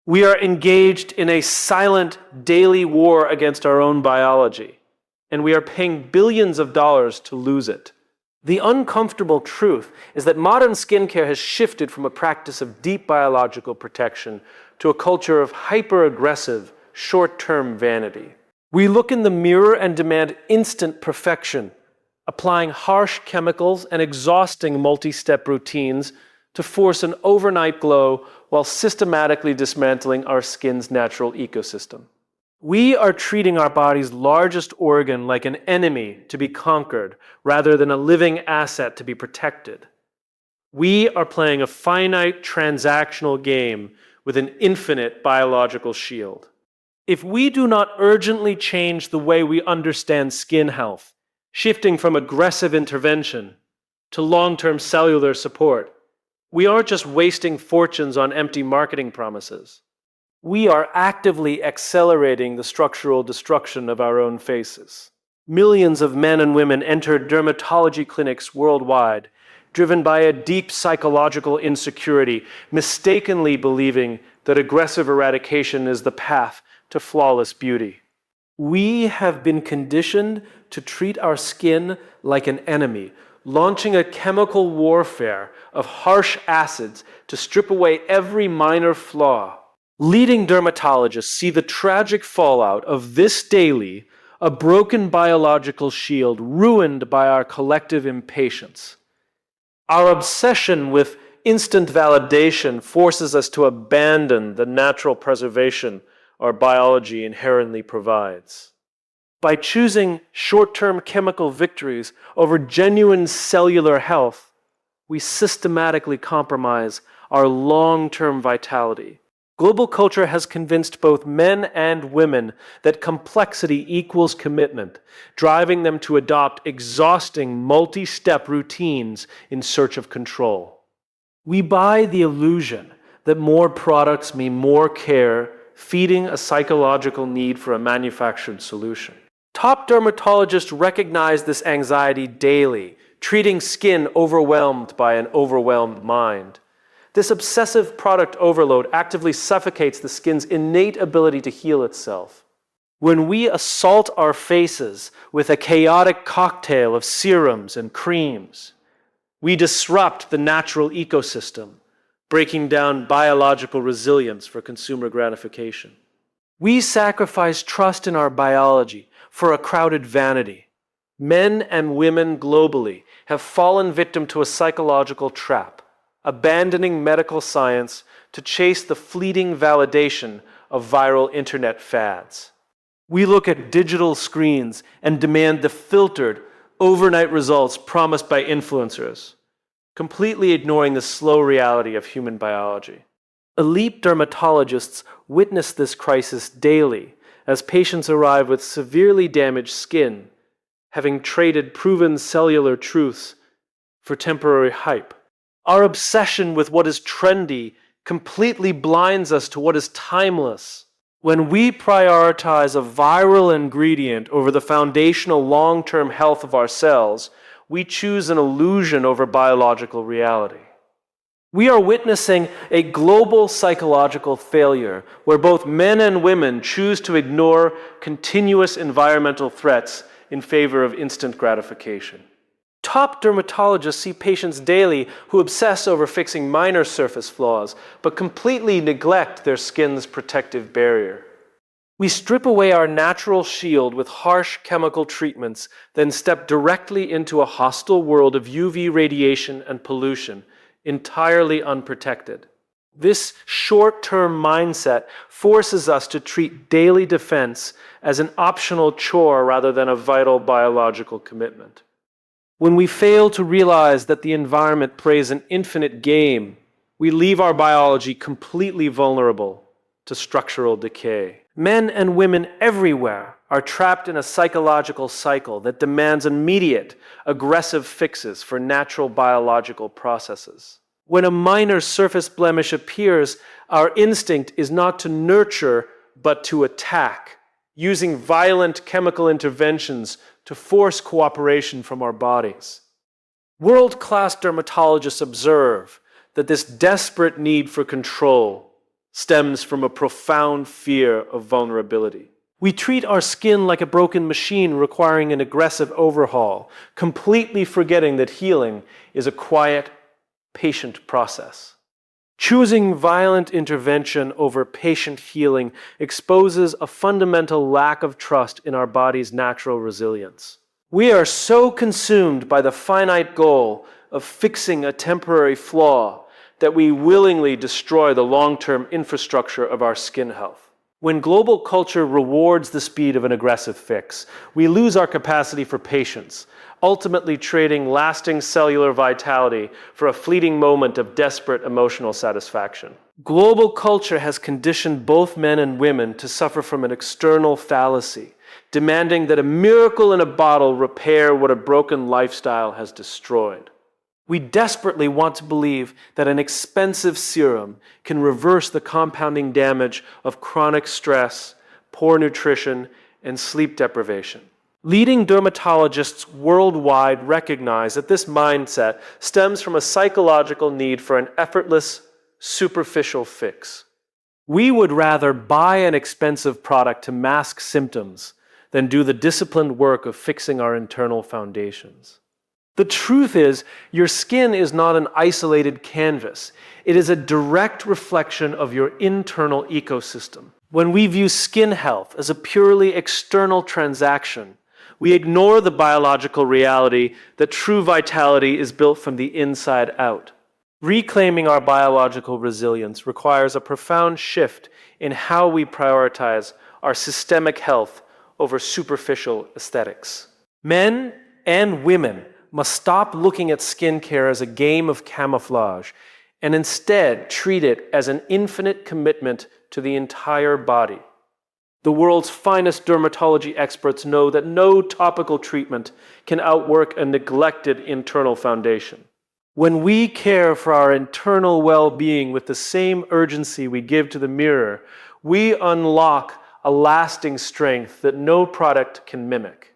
We are engaged in a silent daily war against our own biology, and we are paying billions of dollars to lose it. The uncomfortable truth is that modern skincare has shifted from a practice of deep biological protection to a culture of hyper-aggressive, short-term vanity. We look in the mirror and demand instant perfection, applying harsh chemicals and exhausting multi-step routines to force an overnight glow while systematically dismantling our skin's natural ecosystem. We are treating our body's largest organ like an enemy to be conquered rather than a living asset to be protected. We are playing a finite transactional game with an infinite biological shield. If we do not urgently change the way we understand skin health, shifting from aggressive intervention to long-term cellular support, we aren't just wasting fortunes on empty marketing promises. We are actively accelerating the structural destruction of our own faces. Millions of men and women enter dermatology clinics worldwide, driven by a deep psychological insecurity, mistakenly believing that aggressive eradication is the path to flawless beauty. We have been conditioned to treat our skin like an enemy, launching a chemical warfare of harsh acids to strip away every minor flaw. Leading dermatologists see the tragic fallout of this daily, a broken biological shield ruined by our collective impatience. Our obsession with instant validation forces us to abandon the natural preservation our biology inherently provides. By choosing short-term chemical victories over genuine cellular health, we systematically compromise our long-term vitality. Global culture has convinced both men and women that complexity equals commitment, driving them to adopt exhausting multi-step routines in search of control. We buy the illusion that more products mean more care, feeding a psychological need for a manufactured solution. Top dermatologists recognize this anxiety daily, treating skin overwhelmed by an overwhelmed mind. This obsessive product overload actively suffocates the skin's innate ability to heal itself. When we assault our faces with a chaotic cocktail of serums and creams, we disrupt the natural ecosystem, breaking down biological resilience for consumer gratification. We sacrifice trust in our biology for a crowded vanity. Men and women globally have fallen victim to a psychological trap, abandoning medical science to chase the fleeting validation of viral internet fads. We look at digital screens and demand the filtered, overnight results promised by influencers, completely ignoring the slow reality of human biology. Elite dermatologists witness this crisis daily as patients arrive with severely damaged skin, having traded proven cellular truths for temporary hype. Our obsession with what is trendy completely blinds us to what is timeless. When we prioritize a viral ingredient over the foundational long-term health of our cells, we choose an illusion over biological reality. We are witnessing a global psychological failure where both men and women choose to ignore continuous environmental threats in favor of instant gratification. Top dermatologists see patients daily who obsess over fixing minor surface flaws, but completely neglect their skin's protective barrier. We strip away our natural shield with harsh chemical treatments, then step directly into a hostile world of UV radiation and pollution, entirely unprotected. This short-term mindset forces us to treat daily defense as an optional chore rather than a vital biological commitment. When we fail to realize that the environment plays an infinite game, we leave our biology completely vulnerable to structural decay. Men and women everywhere are trapped in a psychological cycle that demands immediate, aggressive fixes for natural biological processes. When a minor surface blemish appears, our instinct is not to nurture, but to attack, using violent chemical interventions to force cooperation from our bodies. World-class dermatologists observe that this desperate need for control stems from a profound fear of vulnerability. We treat our skin like a broken machine requiring an aggressive overhaul, completely forgetting that healing is a quiet, patient process. Choosing violent intervention over patient healing exposes a fundamental lack of trust in our body's natural resilience. We are so consumed by the finite goal of fixing a temporary flaw that we willingly destroy the long-term infrastructure of our skin health. When global culture rewards the speed of an aggressive fix, we lose our capacity for patience, ultimately trading lasting cellular vitality for a fleeting moment of desperate emotional satisfaction. Global culture has conditioned both men and women to suffer from an external fallacy, demanding that a miracle in a bottle repair what a broken lifestyle has destroyed. We desperately want to believe that an expensive serum can reverse the compounding damage of chronic stress, poor nutrition, and sleep deprivation. Leading dermatologists worldwide recognize that this mindset stems from a psychological need for an effortless, superficial fix. We would rather buy an expensive product to mask symptoms than do the disciplined work of fixing our internal foundations. The truth is, your skin is not an isolated canvas. It is a direct reflection of your internal ecosystem. When we view skin health as a purely external transaction, we ignore the biological reality that true vitality is built from the inside out. Reclaiming our biological resilience requires a profound shift in how we prioritize our systemic health over superficial aesthetics. Men and women must stop looking at skincare as a game of camouflage and instead treat it as an infinite commitment to the entire body. The world's finest dermatology experts know that no topical treatment can outwork a neglected internal foundation. When we care for our internal well-being with the same urgency we give to the mirror, we unlock a lasting strength that no product can mimic.